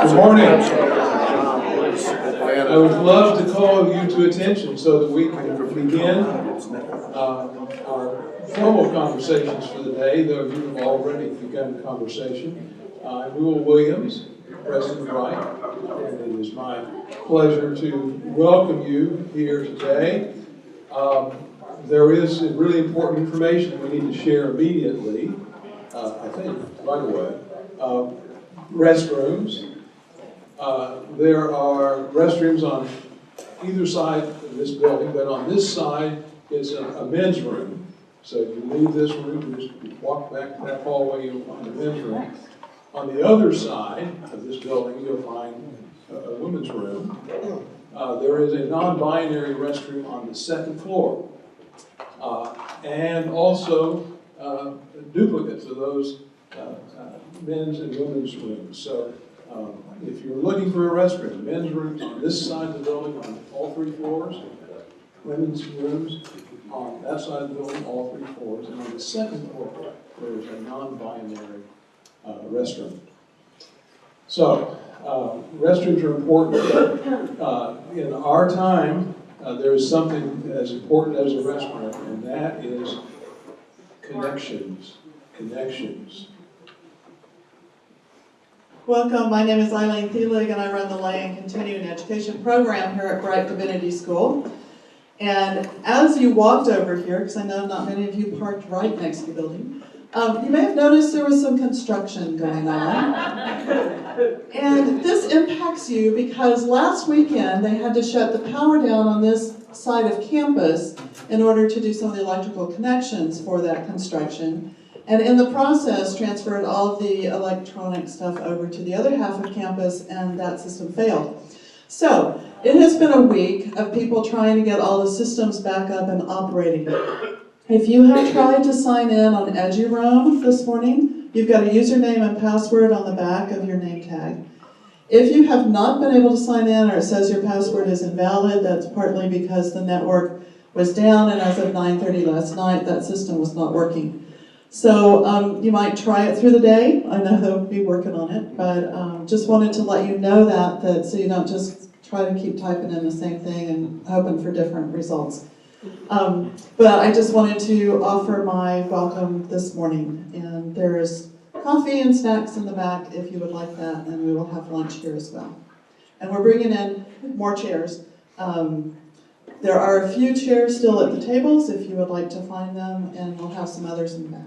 Good morning. I would love to call you to attention so that we can begin our formal conversations for the day, though you've already begun the conversation. I'm Will Williams, President of Brite, and it is my pleasure to welcome you here today. There is really important information we need to share immediately, I think, right away. Restrooms. There are restrooms on either side of this building, but on this side is a men's room. So you leave this room, you just walk back to that hallway, you'll find a men's room. On the other side of this building, you'll find a women's room. There is a non-binary restroom on the second floor. And also duplicates of those men's and women's rooms. So if you're looking for a restroom, men's rooms on this side of the building on all three floors, women's rooms on that side of the building, all three floors, and on the second floor, there's a non-binary restroom. So restrooms are important, but in our time, there is something as important as a restroom, and that is connections. Connections. Welcome, my name is Eileen Thielig and I run the Lay and Continuing Education program here at Brite Divinity School. And as you walked over here, because I know not many of you parked right next to the building, you may have noticed there was some construction going on. And this impacts you because last weekend they had to shut the power down on this side of campus in order to do some of the electrical connections for that construction. And in the process, transferred all of the electronic stuff over to the other half of campus, and that system failed. So, it has been a week of people trying to get all the systems back up and operating. If you have tried to sign in on EduRoam this morning, you've got a username and password on the back of your name tag. If you have not been able to sign in or it says your password is invalid, that's partly because the network was down, and as of 9:30 last night, that system was not working. So you might try it through the day. I know they'll be working on it, but just wanted to let you know that so you don't just try to keep typing in the same thing and hoping for different results. But I just wanted to offer my welcome this morning, and there's coffee and snacks in the back if you would like that, and we will have lunch here as well. And we're bringing in more chairs. There are a few chairs still at the tables if you would like to find them, and we'll have some others in the back.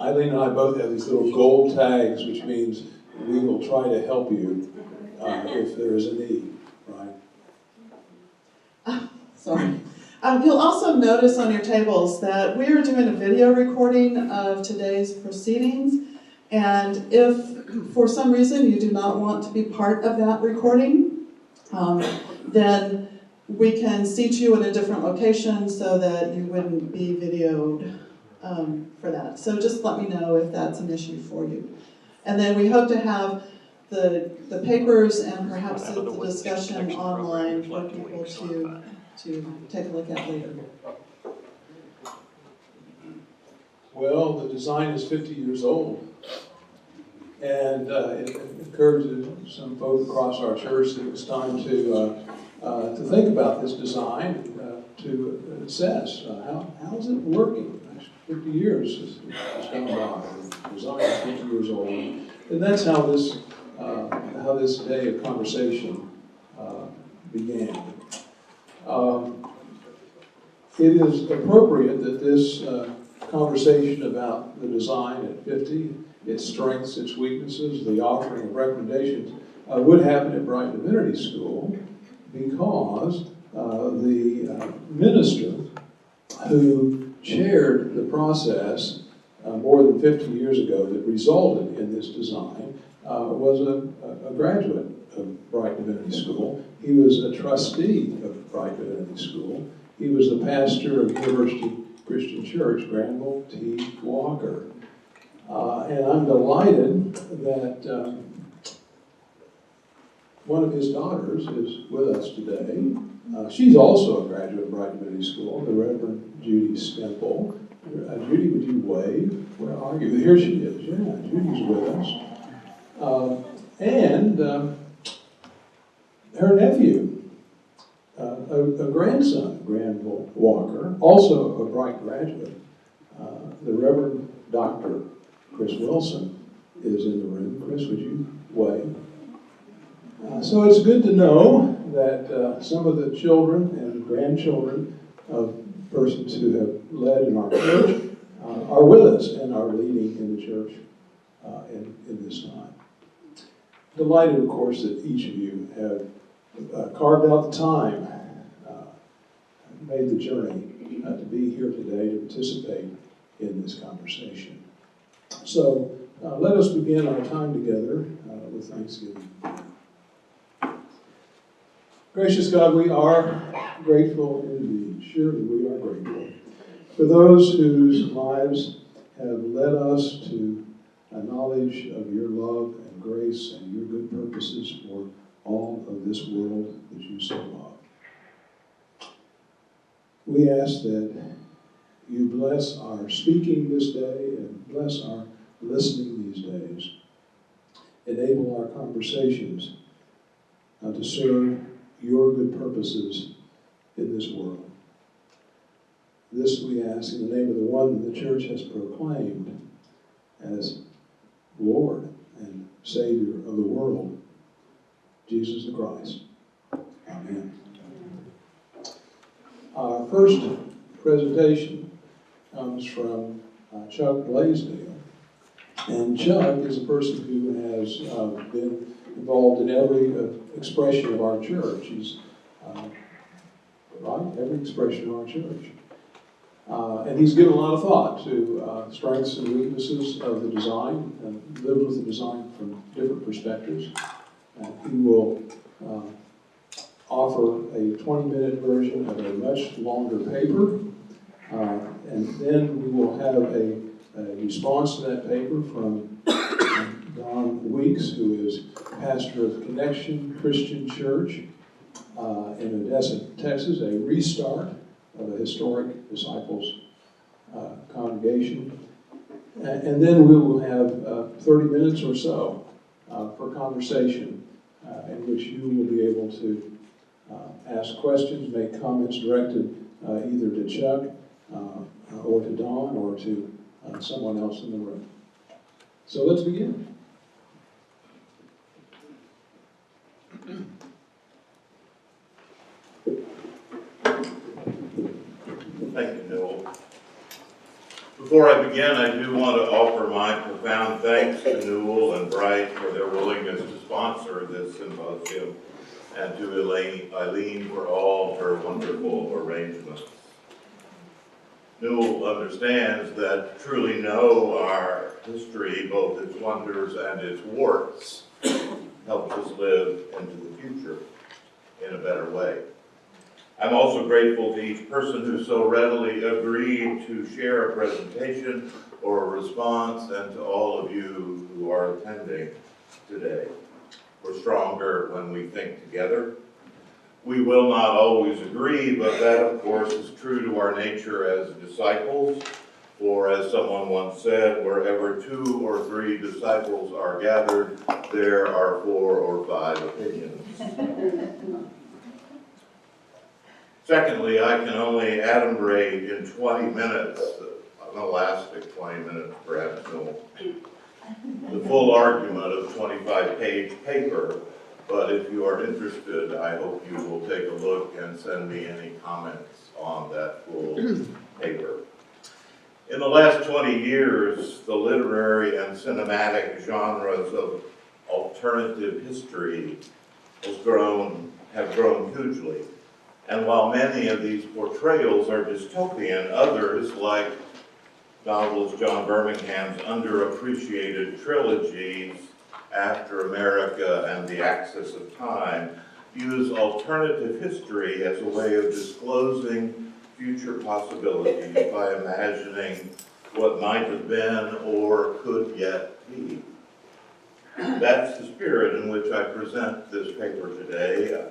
Eileen and I both have these little gold tags, which means we will try to help you if there is a need, right? Sorry. You'll also notice on your tables that we are doing a video recording of today's proceedings, and if for some reason you do not want to be part of that recording, then we can seat you in a different location so that you wouldn't be videoed for that. So just let me know if that's an issue for you. And then we hope to have the papers and perhaps the discussion online for people to take a look at later. Well, the design is 50 years old, and it encourages some folk across our church that it's time to think about this design, to assess how is it working. 50 years has gone by. The design is 50 years old, and that's how this day of conversation began. It is appropriate that this conversation about the design at 50, its strengths, its weaknesses, the offering of recommendations, would happen at Brite Divinity School because the minister who chaired the process more than 50 years ago that resulted in this design was a graduate of Brite Divinity School. He was a trustee of Brite Divinity School. He was the pastor of University Christian Church, Granville T. Walker. And I'm delighted that one of his daughters is with us today. She's also a graduate of Brite Divinity School, the Reverend Judy Stemple. Judy, would you wave? Where are you? Here she is. Yeah, Judy's with us. And her nephew, a grandson, Granville Walker, also a Brite graduate, the Reverend Dr. Chris Wilson, is in the room. Chris, would you wave? So it's good to know that some of the children and grandchildren of persons who have led in our church are with us and are leading in the church in this time. Delighted, of course, that each of you have carved out the time, made the journey to be here today to participate in this conversation. So let us begin our time together with thanksgiving. Gracious God, we are grateful indeed. Surely we are grateful for those whose lives have led us to a knowledge of your love and grace and your good purposes for all of this world that you so love. We ask that you bless our speaking this day and bless our listening these days. Enable our conversations to serve your good purposes in this world. This we ask in the name of the one that the church has proclaimed as Lord and Savior of the world, Jesus the Christ. Amen. Our first presentation comes from Chuck Blaisdell. And Chuck is a person who has been involved in every expression of our church. He's, every expression of our church. And he's given a lot of thought to strengths and weaknesses of the design and lived with the design from different perspectives. And he will offer a 20-minute version of a much longer paper. And then we will have a response to that paper from Don Weeks, who is pastor of Connection Christian Church in Odessa, Texas, a restart of a historic disciples congregation. And then we will have 30 minutes or so for conversation in which you will be able to ask questions, make comments directed either to Chuck or to Dawn or to someone else in the room. So let's begin. Thank you, Newell. Before I begin, I do want to offer my profound thanks to Newell and Brite for their willingness to sponsor this symposium, and to Eileen for all her wonderful arrangements. Newell understands that to truly know our history, both its wonders and its warts, helps us live into the future in a better way. I'm also grateful to each person who so readily agreed to share a presentation or a response, and to all of you who are attending today. We're stronger when we think together. We will not always agree, but that, of course, is true to our nature as disciples. For as someone once said, wherever 2 or 3 disciples are gathered, there are 4 or 5 opinions. Secondly, I can only adumbrate in 20 minutes, an elastic 20 minutes perhaps, the full argument of 25-page paper. But if you are interested, I hope you will take a look and send me any comments on that full paper. In the last 20 years, the literary and cinematic genres of alternative history have grown hugely. And while many of these portrayals are dystopian, others, like novelist John Birmingham's underappreciated trilogies, After America and The Axis of Time, use alternative history as a way of disclosing future possibilities by imagining what might have been or could yet be. That's the spirit in which I present this paper today.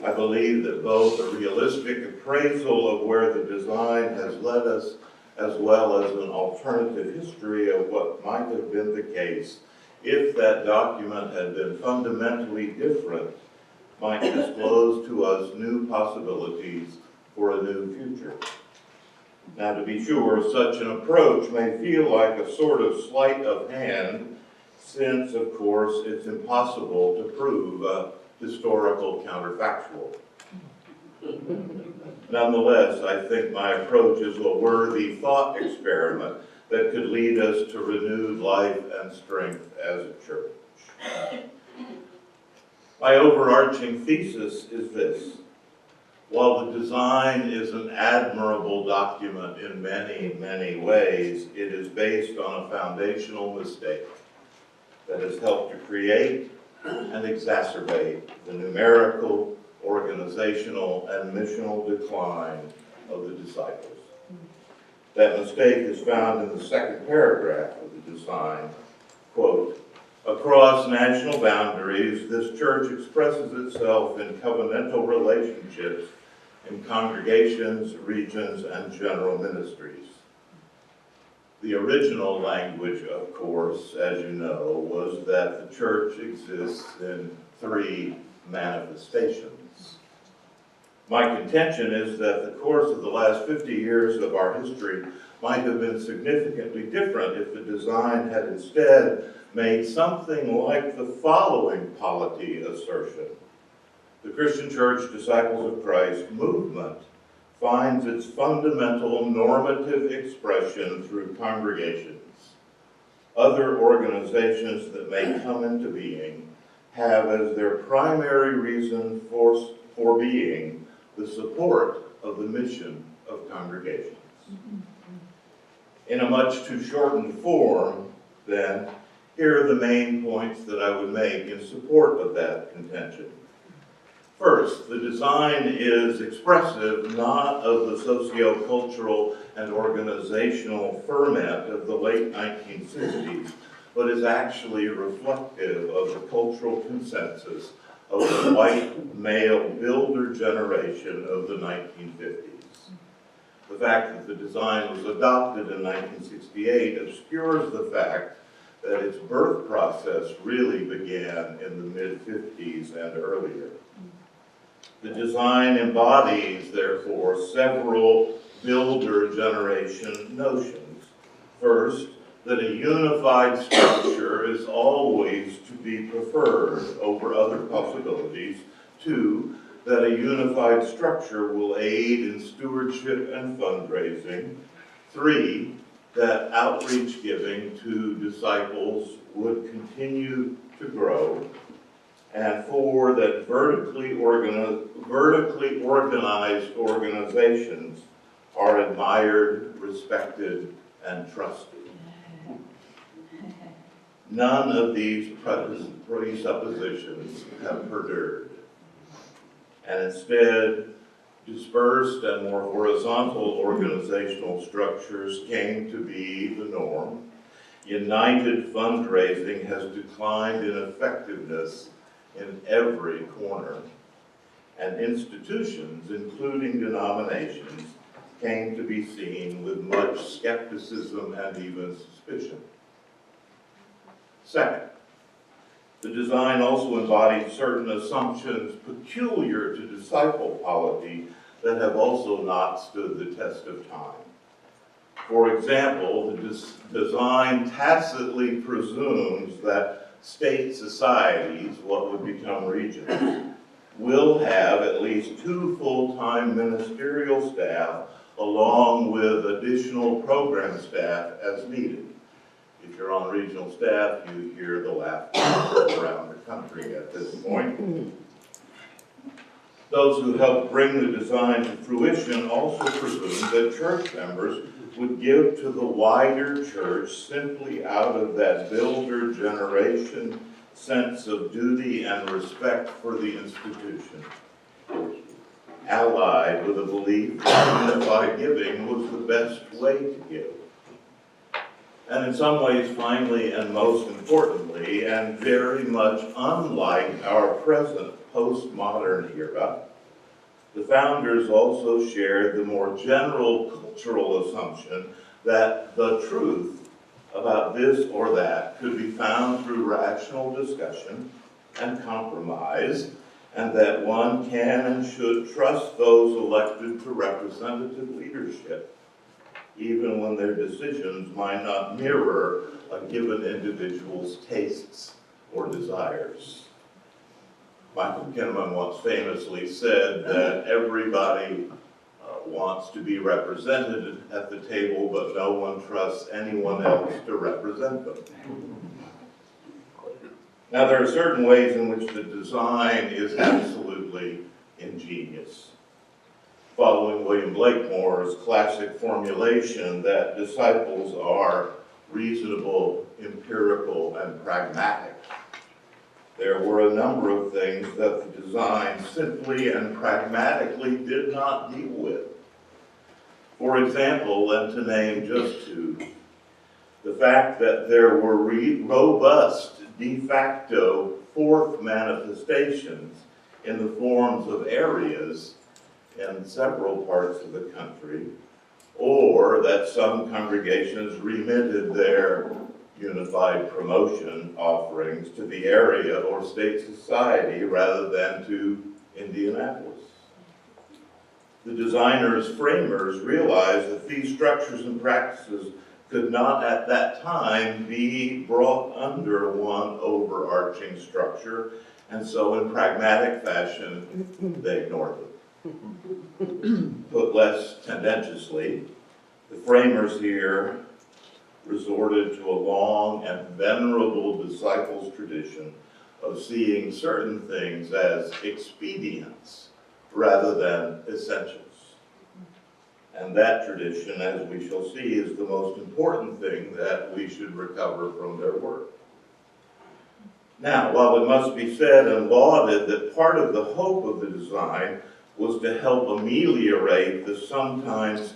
I believe that both a realistic appraisal of where the design has led us, as well as an alternative history of what might have been the case, if that document had been fundamentally different, might disclose to us new possibilities for a new future. Now, to be sure, such an approach may feel like a sort of sleight of hand, since, of course, it's impossible to prove a historical counterfactual. Nonetheless, I think my approach is a worthy thought experiment that could lead us to renewed life and strength as a church. My overarching thesis is this: while the design is an admirable document in many, many ways, it is based on a foundational mistake that has helped to create and exacerbate the numerical, organizational, and missional decline of the disciples. That mistake is found in the second paragraph of the design. Quote, "Across national boundaries, this church expresses itself in covenantal relationships in congregations, regions, and general ministries." The original language, of course, as you know, was that the church exists in 3 manifestations. My contention is that the course of the last 50 years of our history might have been significantly different if the design had instead made something like the following polity assertion: the Christian Church Disciples of Christ movement finds its fundamental normative expression through congregations. Other organizations that may come into being have as their primary reason for being the support of the mission of congregations. In a much too shortened form, then, here are the main points that I would make in support of that contention. First, the design is expressive not of the socio-cultural and organizational ferment of the late 1960s, but is actually reflective of the cultural consensus of the white male builder generation of the 1950s. The fact that the design was adopted in 1968 obscures the fact that its birth process really began in the mid-50s and earlier. The design embodies, therefore, several builder generation notions. First, that a unified structure is always to be preferred over other possibilities. 2, that a unified structure will aid in stewardship and fundraising. 3, that outreach giving to disciples would continue to grow. And 4, that vertically organized organizations are admired, respected, and trusted. None of these presuppositions have perdured, and instead, dispersed and more horizontal organizational structures came to be the norm. United fundraising has declined in effectiveness in every corner, and institutions, including denominations, came to be seen with much skepticism and even suspicion. Second, the design also embodied certain assumptions peculiar to disciple polity that have also not stood the test of time. For example, the design tacitly presumes that state societies, what would become regions, will have at least 2 full-time ministerial staff along with additional program staff as needed. If you're on regional staff, you hear the laughter around the country at this point. Those who helped bring the design to fruition also presumed that church members would give to the wider church simply out of that builder generation sense of duty and respect for the institution, allied with a belief that unified giving was the best way to give. And in some ways, finally and most importantly, and very much unlike our present postmodern era, the founders also shared the more general cultural assumption that the truth about this or that could be found through rational discussion and compromise, and that one can and should trust those elected to representative leadership, even when their decisions might not mirror a given individual's tastes or desires. Michael Kinnaman once famously said that everybody wants to be represented at the table, but no one trusts anyone else to represent them. Now, there are certain ways in which the design is absolutely ingenious. Following William Blakemore's classic formulation that disciples are reasonable, empirical, and pragmatic, there were a number of things that the design simply and pragmatically did not deal with. For example, and to name just two, the fact that there were robust de facto fourth manifestations in the forms of areas in several parts of the country, or that some congregations remitted their unified promotion offerings to the area or state society rather than to Indianapolis. The designers, framers realized that these structures and practices could not at that time be brought under one overarching structure, and so in pragmatic fashion, they ignored them. Put less tendentiously, the framers here resorted to a long and venerable disciples' tradition of seeing certain things as expedients rather than essentials. And that tradition, as we shall see, is the most important thing that we should recover from their work. Now, while it must be said and lauded that part of the hope of the design was to help ameliorate the sometimes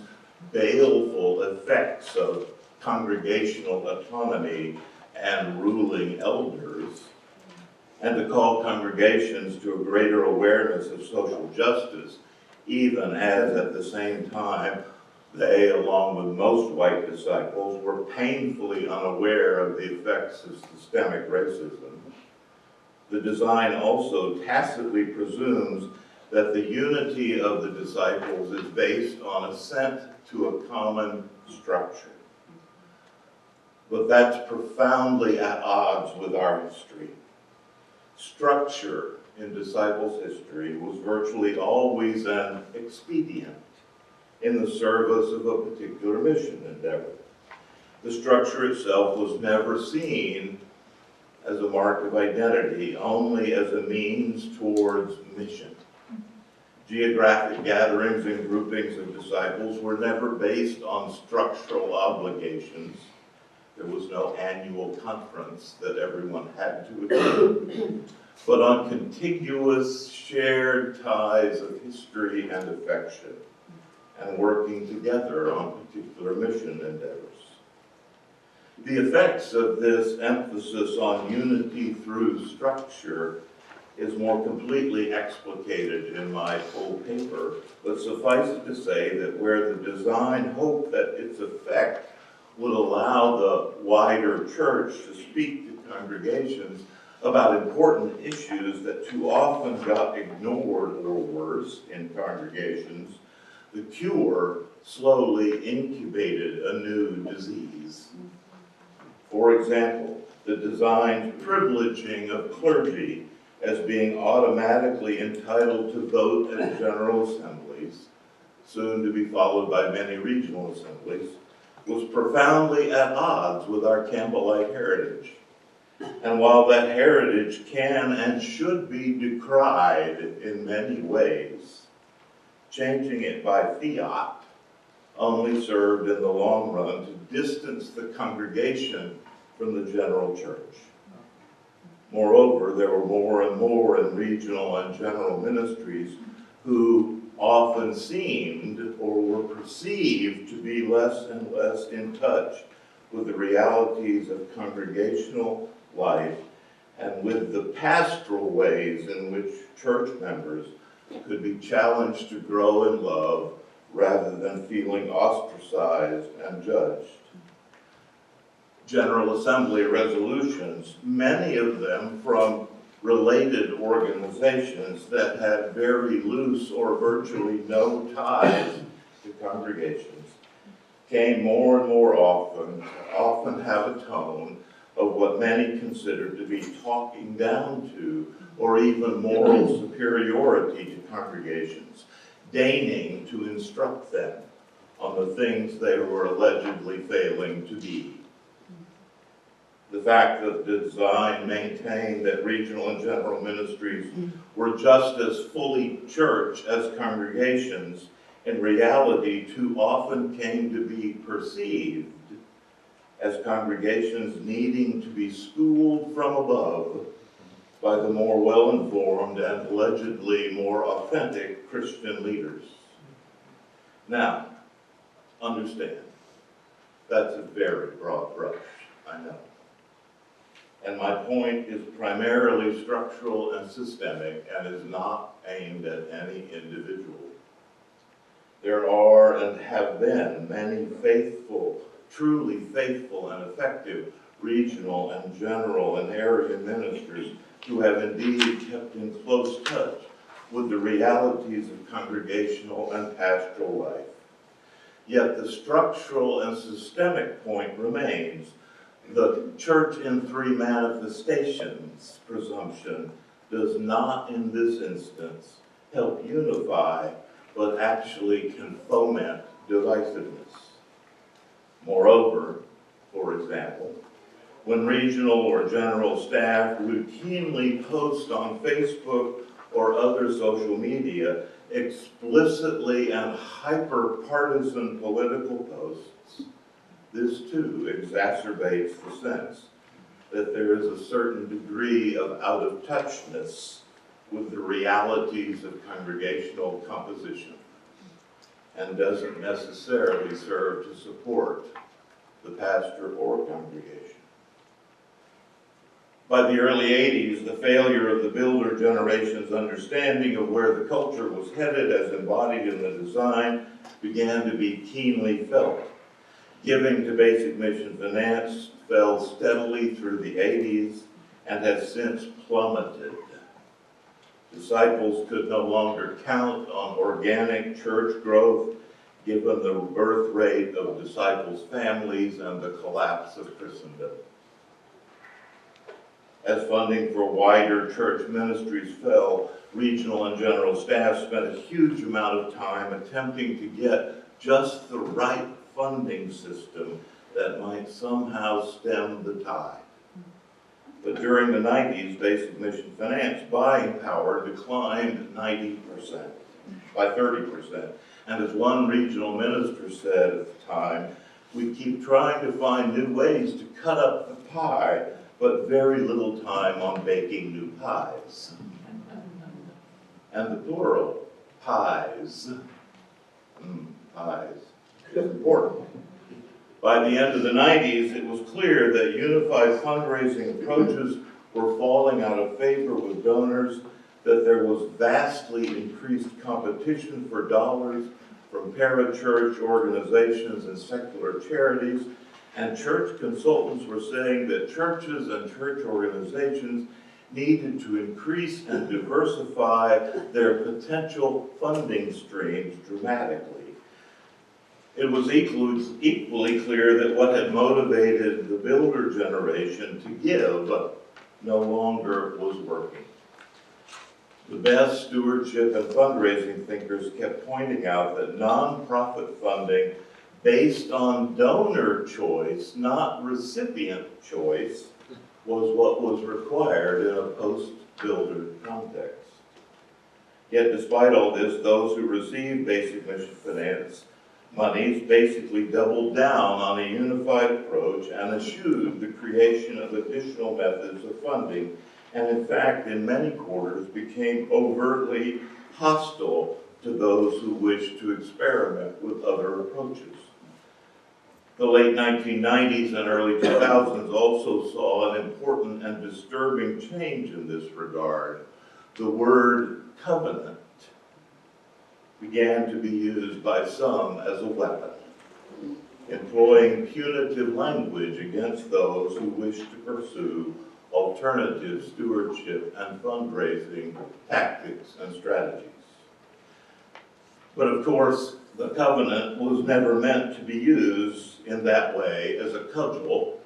baleful effects of congregational autonomy and ruling elders, and to call congregations to a greater awareness of social justice, even as at the same time they, along with most white disciples, were painfully unaware of the effects of systemic racism. The design also tacitly presumes that the unity of the disciples is based on assent to a common structure. But that's profoundly at odds with our history. Structure in disciples' history was virtually always an expedient in the service of a particular mission endeavor. The structure itself was never seen as a mark of identity, only as a means towards mission. Geographic gatherings and groupings of disciples were never based on structural obligations. There was no annual conference that everyone had to attend, but on contiguous shared ties of history and affection, and working together on particular mission endeavors. The effects of this emphasis on unity through structure is more completely explicated in my full paper, but suffice it to say that where the design hoped that its effect would allow the wider church to speak to congregations about important issues that too often got ignored or worse in congregations, the cure slowly incubated a new disease. For example, the designed privileging of clergy as being automatically entitled to vote at general assemblies, soon to be followed by many regional assemblies, was profoundly at odds with our Campbellite heritage. And while that heritage can and should be decried in many ways, changing it by fiat only served in the long run to distance the congregation from the general church. Moreover, there were more and more in regional and general ministries who often seemed or were perceived to be less and less in touch with the realities of congregational life and with the pastoral ways in which church members could be challenged to grow in love rather than feeling ostracized and judged. General Assembly resolutions, many of them from related organizations that had very loose or virtually no ties to congregations, came more and more often have a tone of what many considered to be talking down to or even moral superiority to congregations, deigning to instruct them on the things they were allegedly failing to be. The fact that the design maintained that regional and general ministries were just as fully church as congregations, in reality too often came to be perceived as congregations needing to be schooled from above by the more well-informed and allegedly more authentic Christian leaders. Now, understand, that's a very broad brush, I know. And my point is primarily structural and systemic and is not aimed at any individual. There are and have been many faithful, truly faithful and effective regional and general and area ministers who have indeed kept in close touch with the realities of congregational and pastoral life. Yet the structural and systemic point remains. The church in three manifestations presumption does not in this instance help unify, but actually can foment divisiveness. Moreover, for example, when regional or general staff routinely post on Facebook or other social media explicitly and hyper-partisan political posts, this too exacerbates the sense that there is a certain degree of out-of-touchness with the realities of congregational composition and doesn't necessarily serve to support the pastor or congregation. By the early 80s, the failure of the builder generation's understanding of where the culture was headed as embodied in the design began to be keenly felt. Giving to basic mission finance fell steadily through the 80s and has since plummeted. Disciples could no longer count on organic church growth given the birth rate of disciples' families and the collapse of Christendom. As funding for wider church ministries fell, regional and general staff spent a huge amount of time attempting to get just the right funding system that might somehow stem the tide. But during the 90s, basic mission finance buying power declined 90%, by 30%. And as one regional minister said at the time, we keep trying to find new ways to cut up the pie, but very little time on baking new pies. And the plural, pies. Pies. It's important. By the end of the 90s, it was clear that unified fundraising approaches were falling out of favor with donors, that there was vastly increased competition for dollars from parachurch organizations and secular charities, and church consultants were saying that churches and church organizations needed to increase and diversify their potential funding streams dramatically. It was equally clear that what had motivated the builder generation to give no longer was working. The best stewardship and fundraising thinkers kept pointing out that nonprofit funding based on donor choice, not recipient choice, was what was required in a post-builder context. Yet despite all this, those who received basic mission finance monies basically doubled down on a unified approach and eschewed the creation of additional methods of funding, and in fact, in many quarters, became overtly hostile to those who wished to experiment with other approaches. The late 1990s and early 2000s also saw an important and disturbing change in this regard. The word covenant began to be used by some as a weapon. employing punitive language against those who wish to pursue alternative stewardship and fundraising tactics and strategies. But of course, the covenant was never meant to be used in that way as a cudgel,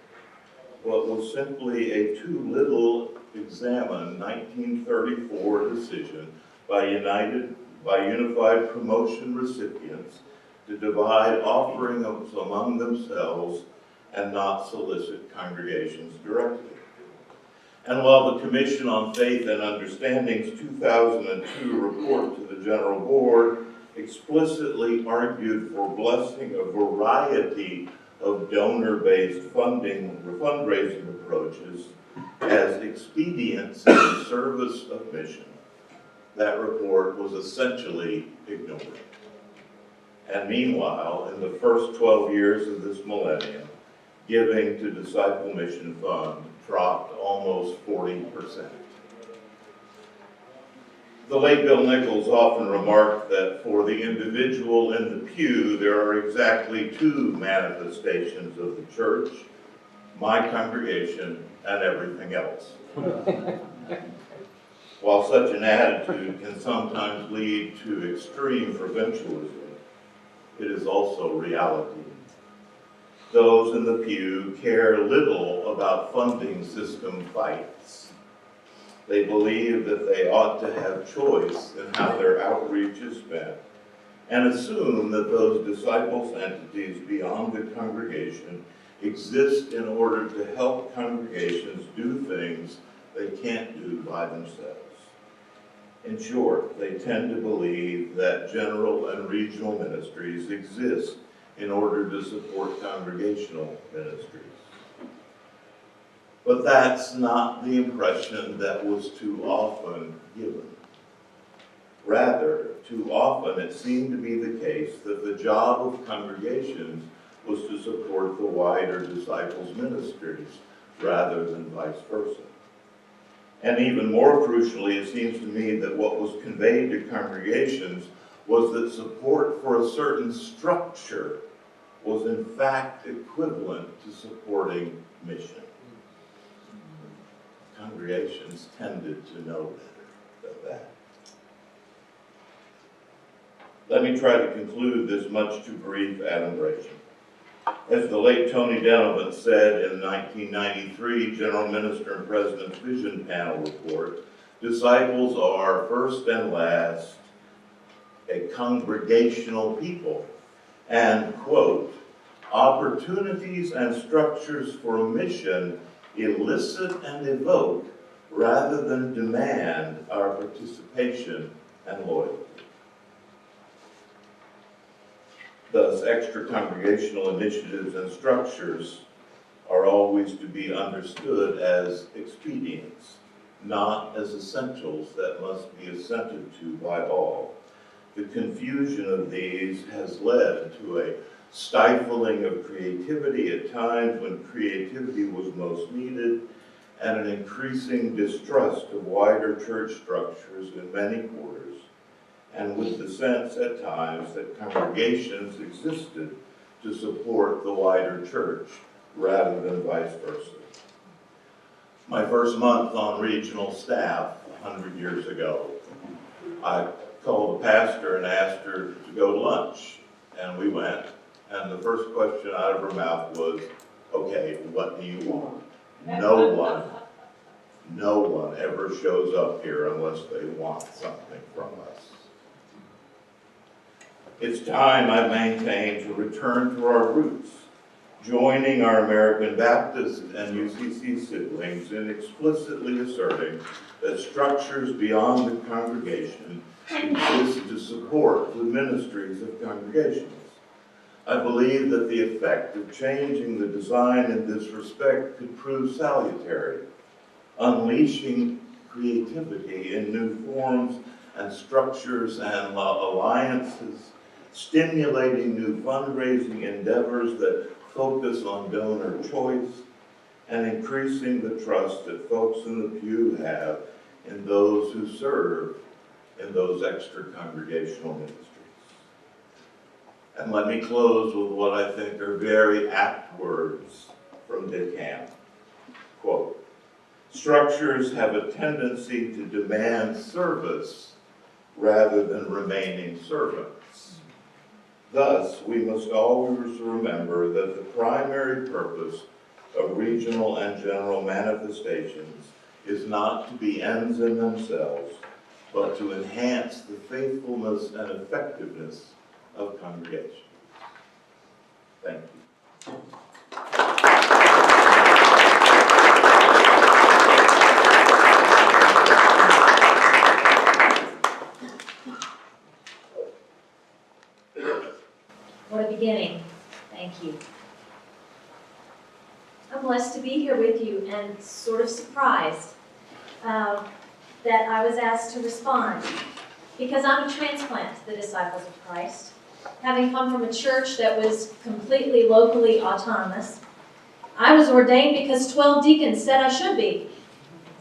but was simply a too little examined 1934 decision by Unified Promotion recipients to divide offerings among themselves and not solicit congregations directly. And while the Commission on Faith and Understanding's 2002 report to the General Board explicitly argued for blessing a variety of donor-based fundraising approaches as expedients in the service of mission, that report was essentially ignored. And meanwhile, in the first 12 years of this millennium, giving to Disciple Mission Fund dropped almost 40%. The late Bill Nichols often remarked that for the individual in the pew, there are exactly two manifestations of the church: my congregation and everything else. While such an attitude can sometimes lead to extreme provincialism, it is also reality. Those in the pew care little about funding system fights. They believe that they ought to have choice in how their outreach is spent, and assume that those disciples' entities beyond the congregation exist in order to help congregations do things they can't do by themselves. In short, they tend to believe that general and regional ministries exist in order to support congregational ministries. But that's not the impression that was too often given. Rather, too often it seemed to be the case that the job of congregations was to support the wider disciples' ministries rather than vice versa. And even more crucially, it seems to me that what was conveyed to congregations was that support for a certain structure was in fact equivalent to supporting mission. Congregations tended to know better than that. Let me try to conclude this much too brief adumbration. As the late Tony Donovan said in the 1993 General Minister and President's Vision Panel report, disciples are, first and last, a congregational people. And, quote, opportunities and structures for mission elicit and evoke rather than demand our participation and loyalty. Thus, extra-congregational initiatives and structures are always to be understood as expedients, not as essentials that must be assented to by all. The confusion of these has led to a stifling of creativity at times when creativity was most needed, and an increasing distrust of wider church structures in many quarters, and with the sense at times that congregations existed to support the wider church rather than vice versa. My first month on regional staff 100 years ago, I called the pastor and asked her to go to lunch, and we went. And the first question out of her mouth was, okay, what do you want? No one ever shows up here unless they want something from us. It's time, I maintain, to return to our roots, joining our American Baptist and UCC siblings in explicitly asserting that structures beyond the congregation exist to support the ministries of congregations. I believe that the effect of changing the design in this respect could prove salutary, unleashing creativity in new forms and structures and alliances, stimulating new fundraising endeavors that focus on donor choice, and increasing the trust that folks in the pew have in those who serve in those extra congregational ministries. And let me close with what I think are very apt words from Dick Ham. Quote, "Structures have a tendency to demand service rather than remaining servants. Thus, we must always remember that the primary purpose of regional and general manifestations is not to be ends in themselves, but to enhance the faithfulness and effectiveness of congregations." Thank you. What a beginning. Thank you. I'm blessed to be here with you and sort of surprised that I was asked to respond, because I'm a transplant to the Disciples of Christ, having come from a church that was completely locally autonomous. I was ordained because 12 deacons said I should be.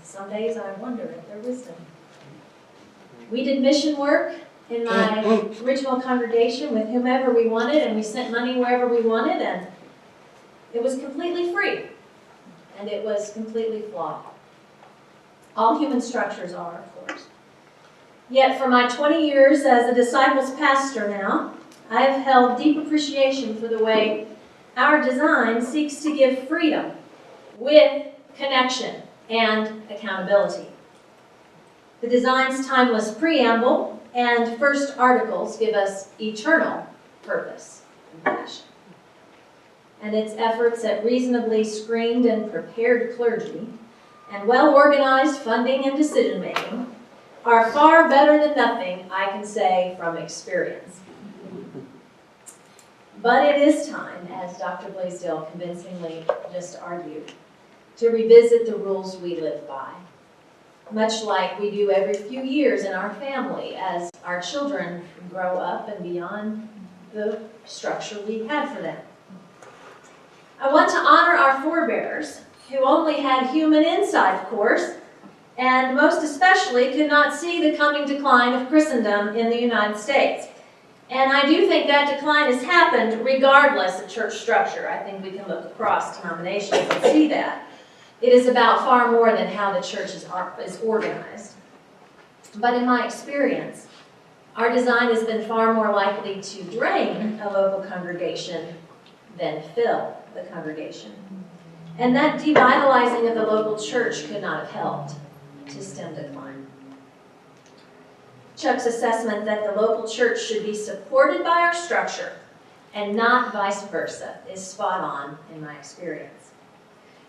Some days I wonder at their wisdom. We did mission work in my original congregation with whomever we wanted, and we sent money wherever we wanted, and it was completely free, and it was completely flawed. All human structures are, of course. Yet for my 20 years as a disciples pastor now, I have held deep appreciation for the way our design seeks to give freedom with connection and accountability. The design's timeless preamble and first articles give us eternal purpose and passion. And its efforts at reasonably screened and prepared clergy and well-organized funding and decision-making are far better than nothing I can say from experience. But it is time, as Dr. Blaisdell convincingly just argued, to revisit the rules we live by, much like we do every few years in our family as our children grow up and beyond the structure we had for them. I want to honor our forebears, who only had human insight, of course, and most especially could not see the coming decline of Christendom in the United States. And I do think that decline has happened regardless of church structure. I think we can look across denominations and see that. It is about far more than how the church is organized. But in my experience, our design has been far more likely to drain a local congregation than fill the congregation. And that devitalizing of the local church could not have helped to stem decline. Chuck's assessment that the local church should be supported by our structure and not vice versa is spot on in my experience.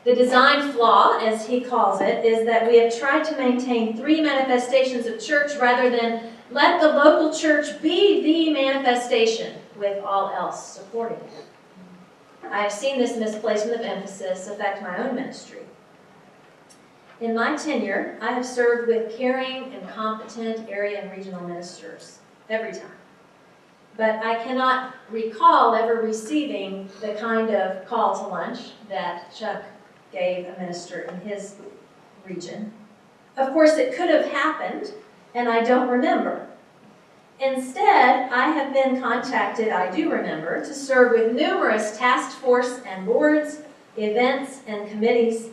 The design flaw, as he calls it, is that we have tried to maintain 3 manifestations of church rather than let the local church be the manifestation with all else supporting it. I have seen this misplacement of emphasis affect my own ministry. In my tenure, I have served with caring and competent area and regional ministers every time. But I cannot recall ever receiving the kind of call to lunch that Chuck gave a minister in his region. Of course, it could have happened, and I don't remember. Instead, I have been contacted, I do remember, to serve with numerous task force and boards, events, and committees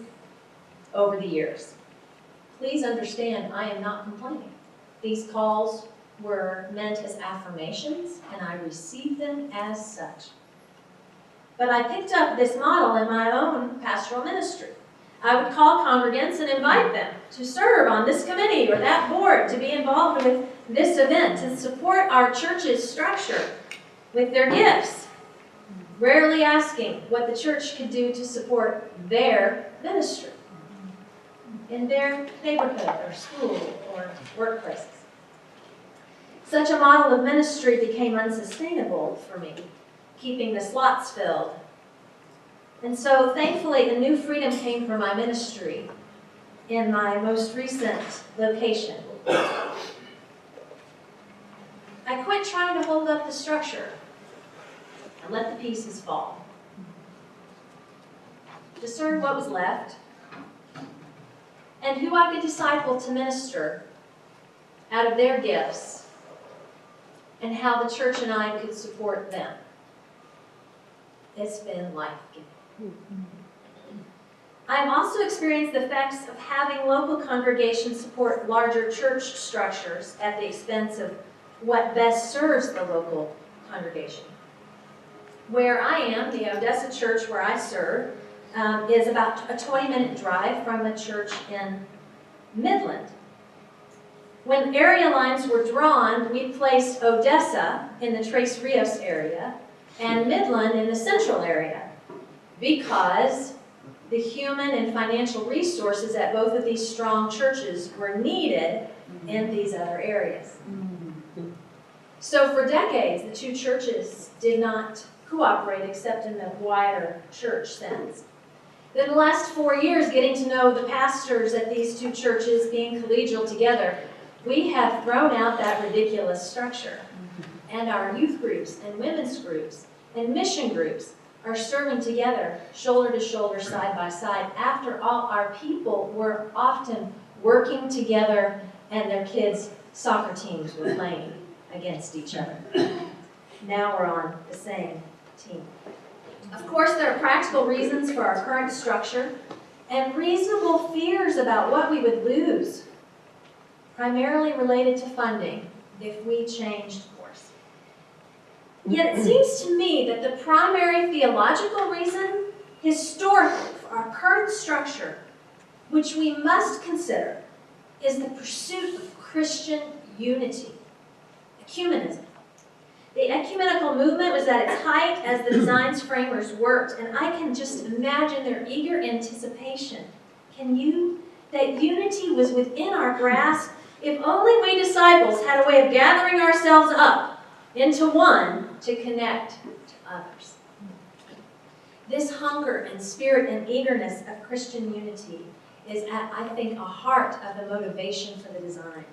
over the years. Please understand, I am not complaining. These calls were meant as affirmations, and I received them as such. But I picked up this model in my own pastoral ministry. I would call congregants and invite them to serve on this committee or that board, to be involved with this event, to support our church's structure with their gifts, rarely asking what the church could do to support their ministry in their neighborhood or school or workplaces. Such a model of ministry became unsustainable for me, keeping the slots filled. And so, thankfully, a new freedom came for my ministry in my most recent location. I quit trying to hold up the structure and let the pieces fall. Discern what was left and who I could disciple to minister out of their gifts and how the church and I could support them. It's been life-giving. I've also experienced the effects of having local congregations support larger church structures at the expense of what best serves the local congregation. Where I am, the Odessa church where I serve, is about a 20-minute drive from a church in Midland. When area lines were drawn, we placed Odessa in the Tres Rios area and Midland in the central area because the human and financial resources at both of these strong churches were needed in these other areas. So for decades, the two churches did not cooperate except in the wider church sense. Then the last 4 years, getting to know the pastors at these two churches, being collegial together, we have thrown out that ridiculous structure. And our youth groups and women's groups and mission groups are serving together, shoulder to shoulder, side by side. After all, our people were often working together and their kids' soccer teams were playing against each other. Now we're on the same team. Of course, there are practical reasons for our current structure and reasonable fears about what we would lose, primarily related to funding, if we changed course. Yet it seems to me that the primary theological reason, historically, for our current structure, which we must consider, is the pursuit of Christian unity, ecumenism. The ecumenical movement was at its height as the design's framers worked, and I can just imagine their eager anticipation. Can you? That unity was within our grasp if only we disciples had a way of gathering ourselves up into one to connect to others. This hunger and spirit and eagerness of Christian unity is at, I think, a heart of the motivation for the design.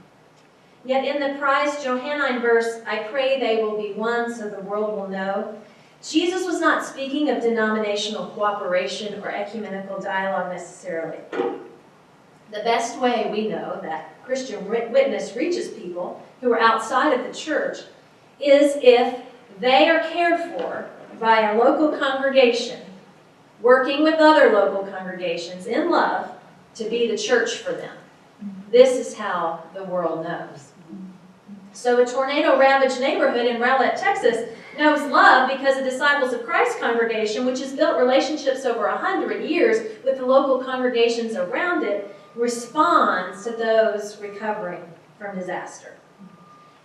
Yet in the prized Johannine verse, I pray they will be one so the world will know, Jesus was not speaking of denominational cooperation or ecumenical dialogue necessarily. The best way we know that Christian witness reaches people who are outside of the church is if they are cared for by a local congregation, working with other local congregations in love to be the church for them. This is how the world knows. So a tornado-ravaged neighborhood in Rowlett, Texas, knows love because the Disciples of Christ congregation, which has built relationships over 100 years with the local congregations around it, responds to those recovering from disaster.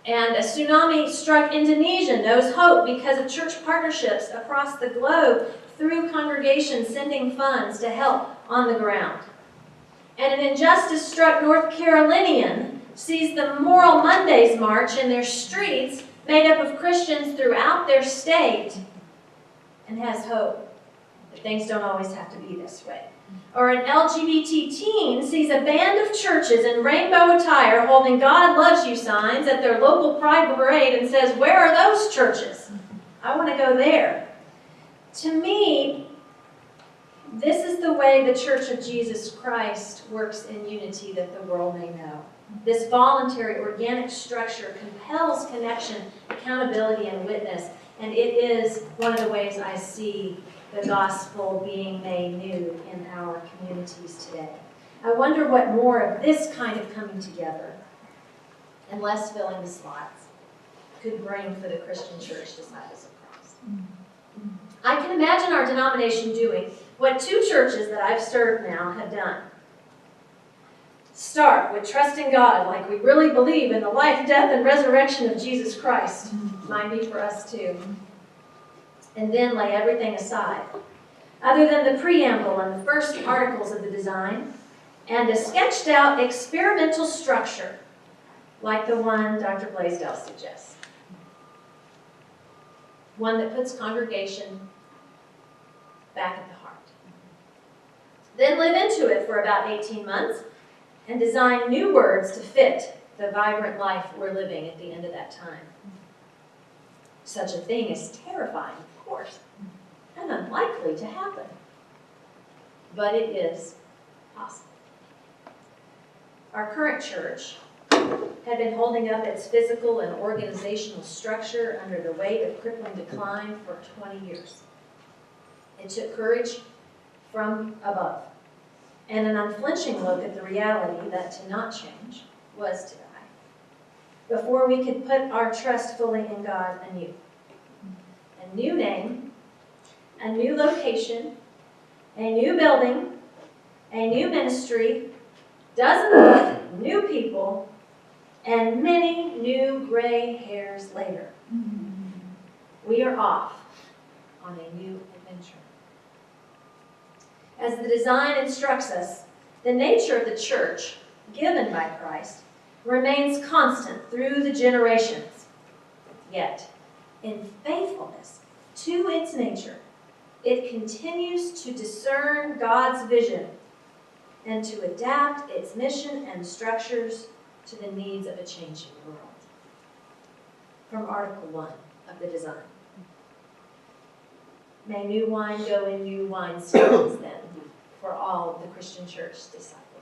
And a tsunami-struck Indonesia knows hope because of church partnerships across the globe through congregations sending funds to help on the ground. And an injustice-struck North Carolinian sees the Moral Mondays March in their streets made up of Christians throughout their state and has hope that things don't always have to be this way. Or an LGBT teen sees a band of churches in rainbow attire holding God loves you signs at their local pride parade and says, where are those churches? I want to go there. To me, this is the way the Church of Jesus Christ works in unity that the world may know. This voluntary, organic structure compels connection, accountability, and witness, and it is one of the ways I see the gospel being made new in our communities today. I wonder what more of this kind of coming together and less filling the slots could bring for the Christian church, Disciples of Christ. I can imagine our denomination doing what two churches that I've served now have done. Start with trusting God like we really believe in the life, death, and resurrection of Jesus Christ. Might be for us too. And then lay everything aside, other than the preamble and the first articles of the design, and a sketched out experimental structure like the one Dr. Blaisdell suggests. One that puts congregation back at the heart. Then live into it for about 18 months and design new words to fit the vibrant life we're living at the end of that time. Such a thing is terrifying, of course, and unlikely to happen. But it is possible. Our current church had been holding up its physical and organizational structure under the weight of crippling decline for 20 years. It took courage from above and an unflinching look at the reality that to not change was to die, before we could put our trust fully in God anew. A new name, a new location, a new building, a new ministry, dozens of new people, and many new gray hairs later. We are off on a new adventure. As the design instructs us, the nature of the church, given by Christ, remains constant through the generations. Yet, in faithfulness to its nature, it continues to discern God's vision and to adapt its mission and structures to the needs of a changing world. From Article 1 of the design. May new wine go in new wineskins then, for all of the Christian church disciples.